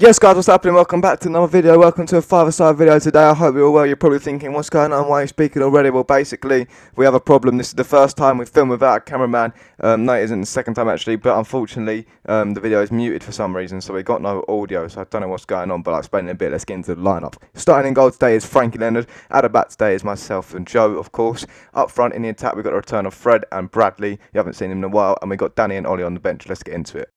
Yes guys, what's happening? Welcome back to another video. Welcome to a five-a-side video today. I hope you're all well. You're probably thinking, what's going on? Why are you speaking already? Well, basically, we have a problem. This is the first time we film without a cameraman. No, it isn't the second time actually, but unfortunately, the video is muted for some reason, so we got no audio, so I don't know what's going on, but I'll explain in a bit. Let's get into the lineup. Starting in goal today is Frankie Leonard. At the back today is myself and Joe, of course. Up front in the attack, we've got the return of Fred and Bradley. You haven't seen him in a while, and we've got Danny and Ollie on the bench. Let's get into it.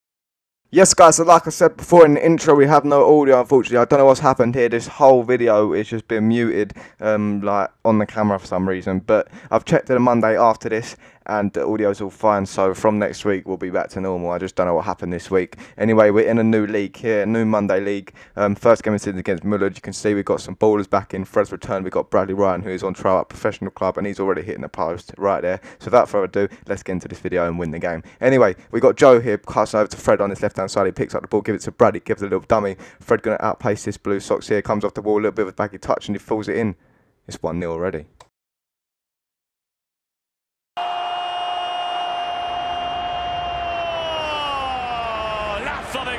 Yes guys, so like I said before in the intro, we have no audio unfortunately. I don't know what's happened here. This whole video is just been muted like on the camera for some reason, but I've checked it on Monday after this and the audio's all fine, so from next week we'll be back to normal. I just don't know what happened this week. Anyway, we're in a new league here, a new Monday league. First game is against Mullard. You can see we've got some ballers back in. Fred's return, we've got Bradley Ryan, who is on trial at professional club, and he's already hitting the post right there. So without further ado, let's get into this video and win the game. Anyway, we've got Joe here, passing over to Fred on his left-hand side. He picks up the ball, gives it to Bradley, gives it a little dummy. Fred going to outpace this Blue Sox here, comes off the wall, a little bit of a baggy touch, and he falls it in. It's 1-0 already.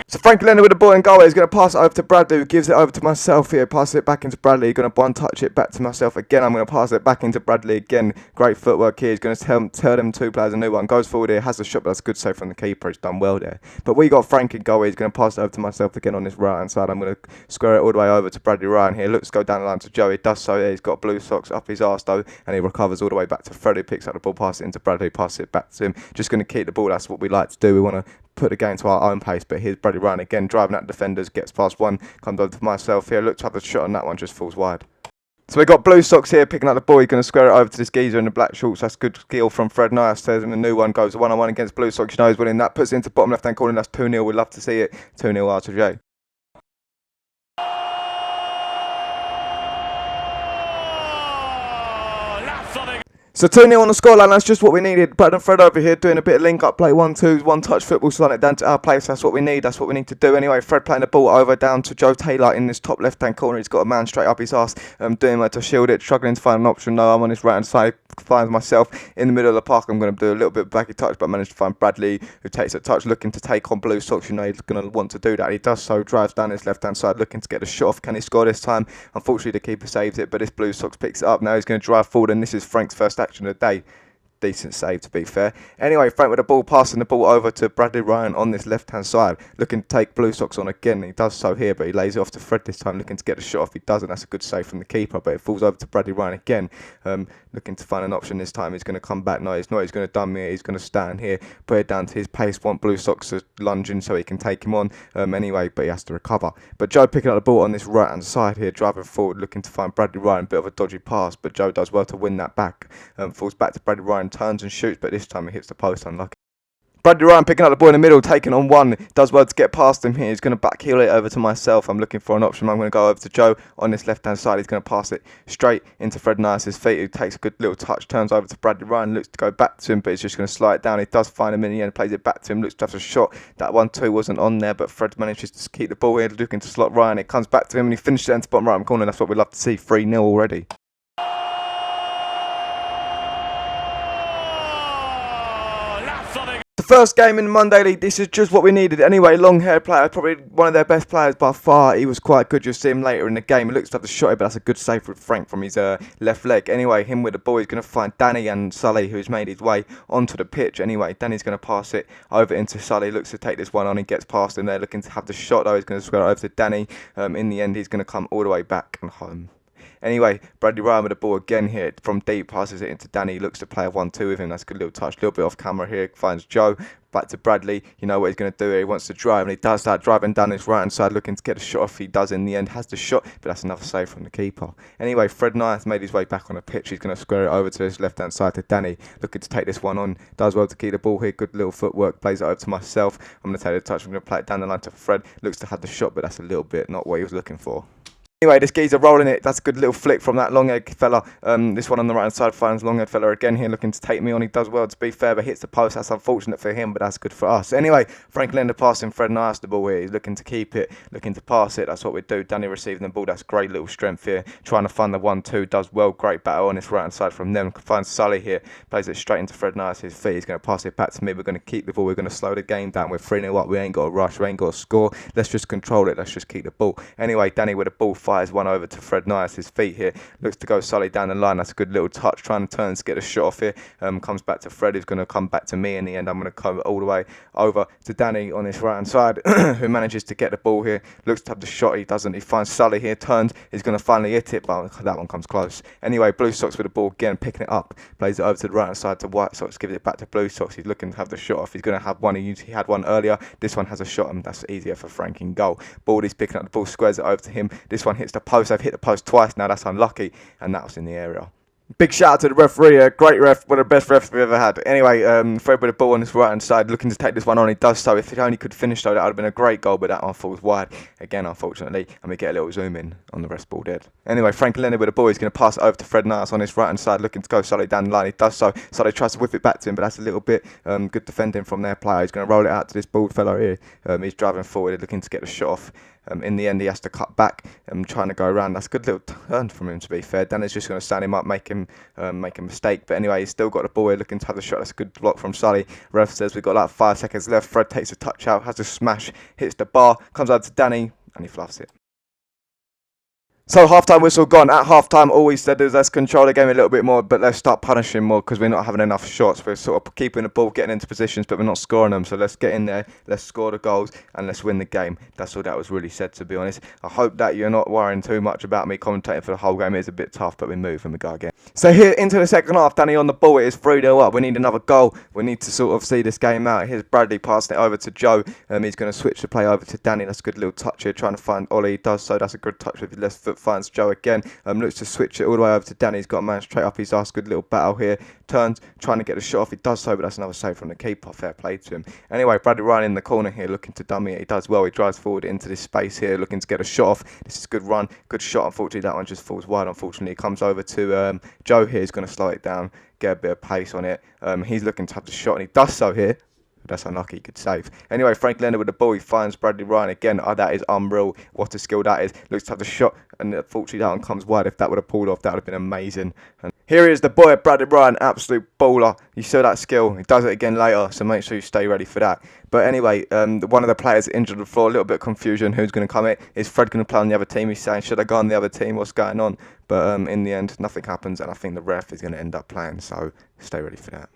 So Frankie Leonard with the ball in goal. He's going to pass it over to Bradley, who gives it over to myself here. Passes it back into Bradley. He's going to one-touch it back to myself again. I'm going to pass it back into Bradley again. Great footwork here. He's going to tell them two players a new one. Goes forward here, has the shot, but that's a good save from the keeper. He's done well there. But we got Frank in goal. He's going to pass it over to myself again on this right-hand side. I'm going to square it all the way over to Bradley Ryan here. Looks to go down the line to Joe. He does so there. He's got Blue Sox up his arse though, and he recovers all the way back to Freddie. Picks up the ball, passes it into Bradley, passes it back to him. Just going to keep the ball. That's what we like to do. We want to put the game to our own pace, but here's Bradley Ryan again, driving at defenders, gets past one, comes over to myself here, looks to have the shot on that one, just falls wide. So we've got Blue Sox here picking up the ball. He's going to square it over to this geezer in the black shorts. That's good skill from Fred Nice. And the new one goes 1-on-1 against Blue Sox. You know he's winning that. Puts it into bottom left-hand corner. That's 2-0. We'd love to see it. 2-0 R2J. So 2-0 on the scoreline, that's just what we needed. Brad and Fred over here doing a bit of link-up play, 1-2, one-touch football, sliding it down to our place. That's what we need, that's what we need to do. Anyway, Fred playing the ball over down to Joe Taylor in this top left-hand corner. He's got a man straight up his arse, doing well to shield it, struggling to find an option. No, I'm on his right-hand side, finds myself in the middle of the park. I'm going to do a little bit of baggy touch, but I managed to find Bradley, who takes a touch, looking to take on Blue Sox. You know he's going to want to do that. He does so, drives down his left-hand side, looking to get the shot off. Can he score this time? Unfortunately, the keeper saves it, but this Blue Sox picks it up. Now he's going to drive forward, and this is Frank's first action of the day. Decent save, to be fair. Anyway, Frank with the ball, passing the ball over to Bradley Ryan on this left-hand side, looking to take Blue Sox on again. He does so here, but he lays it off to Fred this time, looking to get the shot off. He doesn't. That's a good save from the keeper, but it falls over to Bradley Ryan again, looking to find an option this time. He's going to come back. No, he's not. He's going to dumb it. He's going to stand here, put it down to his pace. Want Blue Sox to lunge in so he can take him on anyway, but he has to recover. But Joe picking up the ball on this right-hand side here, driving forward, looking to find Bradley Ryan. Bit of a dodgy pass, but Joe does well to win that back. Falls back to Bradley Ryan, turns and shoots, but this time he hits the post, unlucky. Bradley Ryan picking up the ball in the middle, taking on one, does well to get past him here. He's going to back heel it over to myself. I'm looking for an option. I'm going to go over to Joe on this left-hand side. He's going to pass it straight into Fred Nice's feet, who takes a good little touch, turns over to Bradley Ryan, looks to go back to him, but he's just going to slide it down. He does find him in the end, plays it back to him, looks to have a shot. That 1-2 wasn't on there, but Fred manages to keep the ball here, looking to slot Ryan. It comes back to him, and he finishes it into bottom right corner. That's what we love to see, 3-0 already. The first game in the Monday League, this is just what we needed. Anyway, long-haired player, probably one of their best players by far. He was quite good. You'll see him later in the game. He looks to have the shot here, but that's a good save with Frank from his left leg. Anyway, him with the ball, he's going to find Danny and Sully, who's made his way onto the pitch. Anyway, Danny's going to pass it over into Sully. Looks to take this one on. He gets past him there, looking to have the shot, though. He's going to square it over to Danny. In the end, he's going to come all the way back and home. Anyway, Bradley Ryan with the ball again here from deep, passes it into Danny, looks to play a 1-2 with him. That's a good little touch, a little bit off camera here, finds Joe, back to Bradley. You know what he's going to do here, he wants to drive, and he does that, driving down his right hand side, looking to get a shot off. He does in the end, has the shot, but that's another save from the keeper. Anyway, Fred Nice made his way back on the pitch. He's going to square it over to his left hand side to Danny, looking to take this one on, does well to keep the ball here, good little footwork, plays it over to myself. I'm going to take the touch, I'm going to play it down the line to Fred, looks to have the shot, but that's a little bit not what he was looking for. Anyway, this geezer rolling it. That's a good little flick from that long-haired fella. This one on the right-hand side finds long-haired fella again here looking to take me on. He does well, to be fair, but hits the post. That's unfortunate for him, but that's good for us. Anyway, Frank Lender passing Fred Nice the ball here. He's looking to keep it, looking to pass it. That's what we do. Danny receiving the ball. That's great little strength here. Trying to find the 1-2. Does well. Great battle on this right-hand side from them. Finds Sully here. Plays it straight into Fred Nice. His feet. He's going to pass it back to me. We're going to keep the ball. We're going to slow the game down. We're 3-0 up. We ain't got to rush. We ain't got to score. Let's just control it. Let's just keep the ball. Anyway, Danny with the ball fires one over to Fred Nice. His feet here. Looks to go Sully down the line. That's a good little touch. Trying to turn to get a shot off here. Comes back to Fred, who's going to come back to me in the end. I'm going to come all the way over to Danny on this right hand side, who manages to get the ball here. Looks to have the shot. He doesn't. He finds Sully here. Turns. He's going to finally hit it, but that one comes close. Anyway, Blue Sox with the ball again, picking it up. Plays it over to the right hand side to White Sox. Gives it back to Blue Sox. He's looking to have the shot off. He's going to have one. He had one earlier. This one has a shot, and that's easier for Frank in goal. Baldy's picking up the ball, squares it over to him. This one hits the post. They've hit the post twice now. That's unlucky, and that was in the area. Big shout out to the referee, great ref, one of the best refs we've ever had. Anyway, Fred with the ball on his right hand side, looking to take this one on. He does so. If he only could finish though, that would have been a great goal, but that one falls wide again, unfortunately. And we get a little zoom in on the rest ball dead. Anyway, Frank Leonard with the ball. He's going to pass it over to Fred Nice on his right hand side, looking to go Sully down the line. He does so. Sully tries to whip it back to him, but that's a little bit good defending from their player. He's going to roll it out to this bald fellow here. He's driving forward, looking to get the shot off. In the end, he has to cut back, trying to go around. That's a good little turn from him, to be fair. Danny's just going to stand him up, make him make a mistake. But anyway, he's still got the ball here, looking to have the shot. That's a good block from Sully. Ref says we've got like 5 seconds left. Fred takes a touch out, has a smash, hits the bar, comes out to Danny, and he fluffs it. So half-time whistle gone. At half-time, all we said is let's control the game a little bit more, but let's start punishing more because we're not having enough shots. We're sort of keeping the ball, getting into positions, but we're not scoring them. So let's get in there, let's score the goals, and let's win the game. That's all that was really said, to be honest. I hope that you're not worrying too much about me commentating for the whole game. It is a bit tough, but we move and we go again. So here into the second half, Danny on the ball. It is 3-0 up. We need another goal. We need to sort of see this game out. Here's Bradley passing it over to Joe. He's going to switch the play over to Danny. That's a good little touch here, trying to find Ollie. He does so. That's a good touch with his left foot. Finds Joe again. Looks to switch it all the way over to Danny. He's got a man straight up his ass. Good little battle here. Turns, trying to get the shot off. He does so, but that's another save from the keeper. Fair play to him. Anyway, Bradley Ryan in the corner here, looking to dummy it. He does well. He drives forward into this space here, looking to get a shot off. This is a good run, good shot. Unfortunately, that one just falls wide. Unfortunately, he comes over to Joe here. He's going to slow it down, get a bit of pace on it. He's looking to have the shot, and he does so here. That's unlucky, good save. Anyway, Frank Leonard with the ball. He finds Bradley Ryan again. Oh, that is unreal. What a skill that is. Looks to have the shot, and unfortunately that one comes wide. If that would have pulled off, that would have been amazing. And here he is, the boy, Bradley Ryan, absolute baller. You saw that skill. He does it again later, so make sure you stay ready for that. But anyway, one of the players injured on the floor. A little bit of confusion. Who's going to come in? Is Fred going to play on the other team? He's saying, should I go on the other team? What's going on? But in the end, nothing happens, and I think the ref is going to end up playing, so stay ready for that.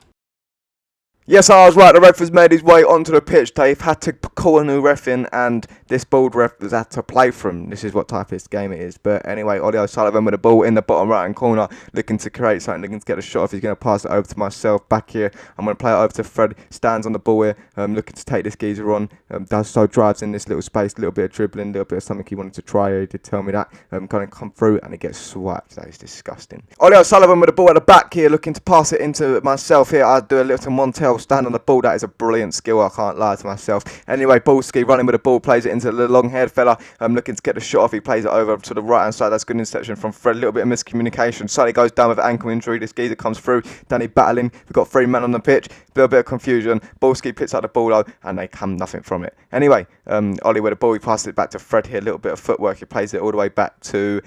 Yes, I was right. The ref has made his way onto the pitch. They've had to call a new ref in, and this bald ref has had to play for him. This is what type of game it is. But anyway, Ollie O'Sullivan with the ball in the bottom right-hand corner, looking to create something, looking to get a shot off. He's going to pass it over to myself back here. I'm going to play it over to Fred. Stands on the ball here, looking to take this geezer on. Does so, drives in this little space, a little bit of dribbling, a little bit of something he wanted to try here. He did tell me that. Going to come through, and he gets swiped. That is disgusting. Ollie O'Sullivan with the ball at the back here, looking to pass it into myself here. I do a little Montel stand on the ball. That is a brilliant skill, I can't lie to myself. Anyway, Ballski running with the ball, plays it into the long-haired fella. Looking to get the shot off. He plays it over to the right-hand side. That's good interception from Fred. A little bit of miscommunication. Sully goes down with ankle injury. This geezer comes through. Danny battling. We've got 3 men on the pitch. A little bit of confusion. Ballski picks up the ball though, and they come nothing from it. Anyway, Ollie with the ball. He passes it back to Fred here. A little bit of footwork. He plays it all the way back to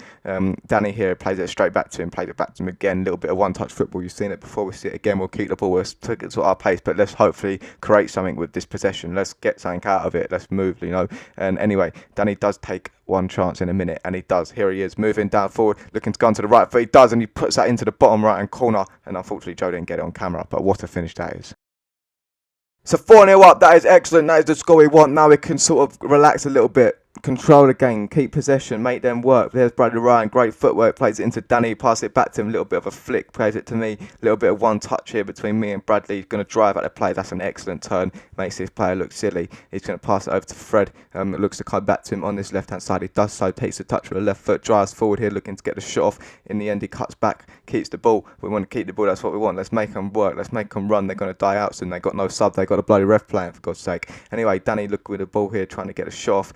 Danny here. Plays it straight back to him. Plays it back to him again. A little bit of one-touch football. You've seen it before. We see it again. We'll keep the ball. We'll take it to our pace, but let's hopefully create something with this possession. Let's get something out of it. Let's move, you know. And anyway, Danny does take one chance in a minute, and he does. Here he is, moving down forward, looking to go onto the right foot. He does, and he puts that into the bottom right-hand corner. And unfortunately, Joe didn't get it on camera, but what a finish that is. So 4-0 up, that is excellent. That is the score we want. Now we can sort of relax a little bit, control the game, keep possession, make them work. There's Bradley Ryan, great footwork, plays it into Danny, pass it back to him, a little bit of a flick, plays it to me, a little bit of one touch here between me and Bradley. He's going to drive at the play. That's an excellent turn, makes this player look silly. He's going to pass it over to Fred. It looks to come back to him on this left-hand side. He does so, takes a touch with the left foot, drives forward here, looking to get the shot off. In the end, he cuts back, keeps the ball. We want to keep the ball, that's what we want. Let's make them work, let's make them run. They're going to die out soon. They've got no sub, they've got a bloody ref playing, for God's sake. Anyway, Danny look with the ball here, trying to get a shot off.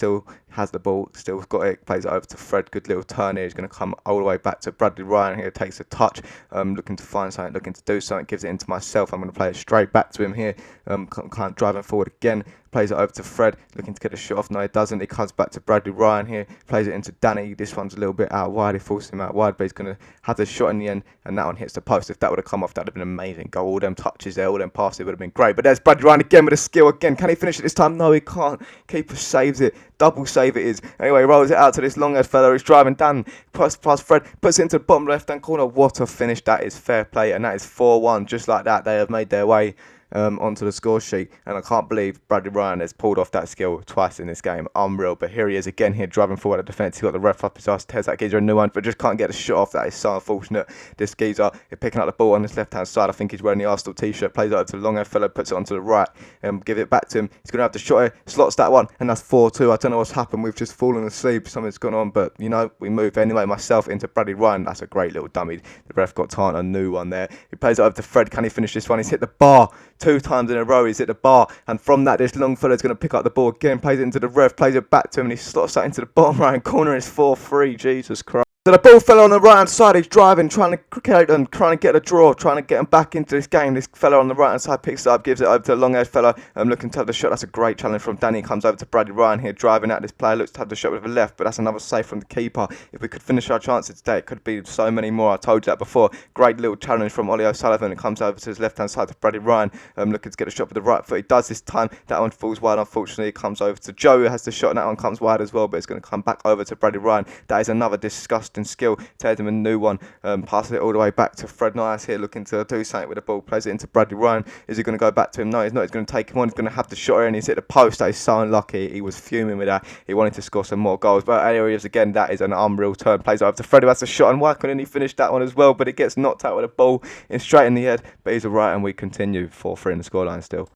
Still has the ball, still got it, plays it over to Fred. Good little turn here. He's going to come all the way back to Bradley Ryan here, takes a touch, looking to find something, looking to do something, gives it into myself. I'm going to play it straight back to him here, kind of driving forward again. Plays it over to Fred, looking to get a shot off. No, he doesn't. He comes back to Bradley Ryan here, plays it into Danny. This one's a little bit out wide. He forces him out wide, but he's going to have the shot in the end, and that one hits the post. If that would have come off, that would have been amazing goal. All them touches there, all them passes would have been great. But there's Bradley Ryan again with a skill again. Can he finish it this time? No, he can't. Keeper saves it. Double save it is. Anyway, rolls it out to this long-haired fella who's driving down past Fred, puts it into the bottom left-hand corner. What a finish. That is fair play, and that is 4-1. Just like that, they have made their way onto the score sheet, and I can't believe Bradley Ryan has pulled off that skill twice in this game. Unreal. But here he is again here, driving forward at defence. He's got the ref up his ass, tears that geezer a new one, but just can't get a shot off. That is so unfortunate. This geezer is picking up the ball on his left hand side. I think he's wearing the Arsenal t-shirt, plays it over to the long hair fellow, puts it onto the right, and give it back to him. He's going to have the shot here, slots that one, and that's 4-2. I don't know what's happened. We've just fallen asleep. Something's gone on, but you know, we move anyway. Myself into Bradley Ryan. That's a great little dummy. The ref got time, a new one there. He plays it over to Fred. Can he finish this one? He's hit the bar 2 times in a row. He's hit the bar, and from that, this long fella's going to pick up the ball again, plays it into the ref, plays it back to him, and he slots that into the bottom right corner. It's 4-3. Jesus Christ. So the ball fell on the right hand side. He's driving, trying to create and trying to get a draw, trying to get him back into this game. This fella on the right hand side picks it up, gives it over to the long haired fella, looking to have the shot. That's a great challenge from Danny. Comes over to Bradley Ryan here, driving at this player, looks to have the shot with the left, but that's another save from the keeper. If we could finish our chances today, it could be so many more. I told you that before. Great little challenge from Ollie O'Sullivan. It comes over to his left hand side to Bradley Ryan, looking to get a shot with the right foot. He does this time. That one falls wide, unfortunately. It comes over to Joe, who has the shot, and that one comes wide as well, but it's going to come back over to Bradley Ryan. That is another disgusting skill. Him a new one, passes it all the way back to Fred Nice here, looking to do something with the ball, plays it into Bradley Ryan. Is he going to go back to him? No, he's not. He's going to take him on. He's going to have the shot here, and he's hit the post. That is so unlucky. He was fuming with that. He wanted to score some more goals, but here he is again. That is an unreal turn. Plays it over to Fred, who has the shot, and why couldn't he finish that one as well? But it gets knocked out with a ball straight in the head, but he's alright, and we continue 4-3 in the scoreline still.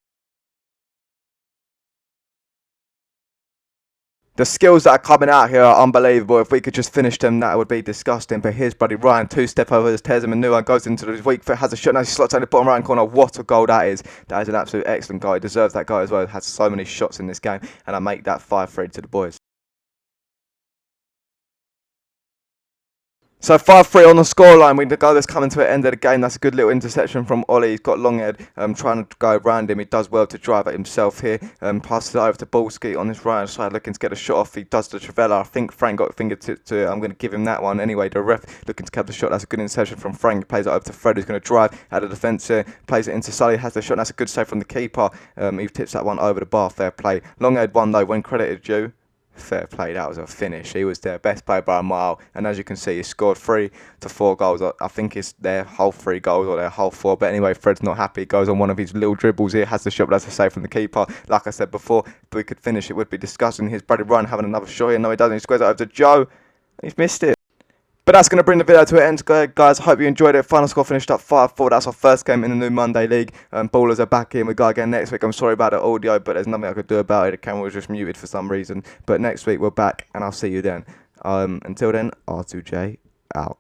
The skills that are coming out here are unbelievable. If we could just finish them, that would be disgusting. But here's Bradley Ryan, 2-step over, tears him a new one, goes into his weak foot, has a shot, now he slots down the bottom right corner. What a goal that is. That is an absolute excellent goal. He deserves that goal as well. He has so many shots in this game, and I make that 5-3 to the boys. So 5-3 on the scoreline. We the goal that's coming to the end of the game. That's a good little interception from Ollie. He's got long head, trying to go around him. He does well to drive it himself here. Passes it over to Ballski on his right side, looking to get a shot off. He does the Travella. I think Frank got a fingertip to it. I'm going to give him that one anyway. The ref looking to cap the shot. That's a good interception from Frank. He plays it over to Fred, who's going to drive out of the defence here. Plays it into Sully. Has the shot. That's a good save from the keeper. He tips that one over the bar. Fair play. Long head one though. When credited due. Fair play, that was a finish. He was their best player by a mile, and as you can see, he scored 3 to 4 goals. I think it's their whole 3 goals or their whole 4, but anyway, Fred's not happy. He goes on one of his little dribbles here, has the shot, but that's a save from the keeper. Like I said before, if we could finish, it would be disgusting. Here's Bradley Ryan having another shot here. No, he doesn't. He squares it over to Joe. He's missed it. But that's going to bring the video to an end, guys. I hope you enjoyed it. Final score finished up 5-4. That's our first game in the new Monday League. Ballers are back in. We go again next week. I'm sorry about the audio, but there's nothing I could do about it. The camera was just muted for some reason. But next week we're back, and I'll see you then. Until then, R2J out.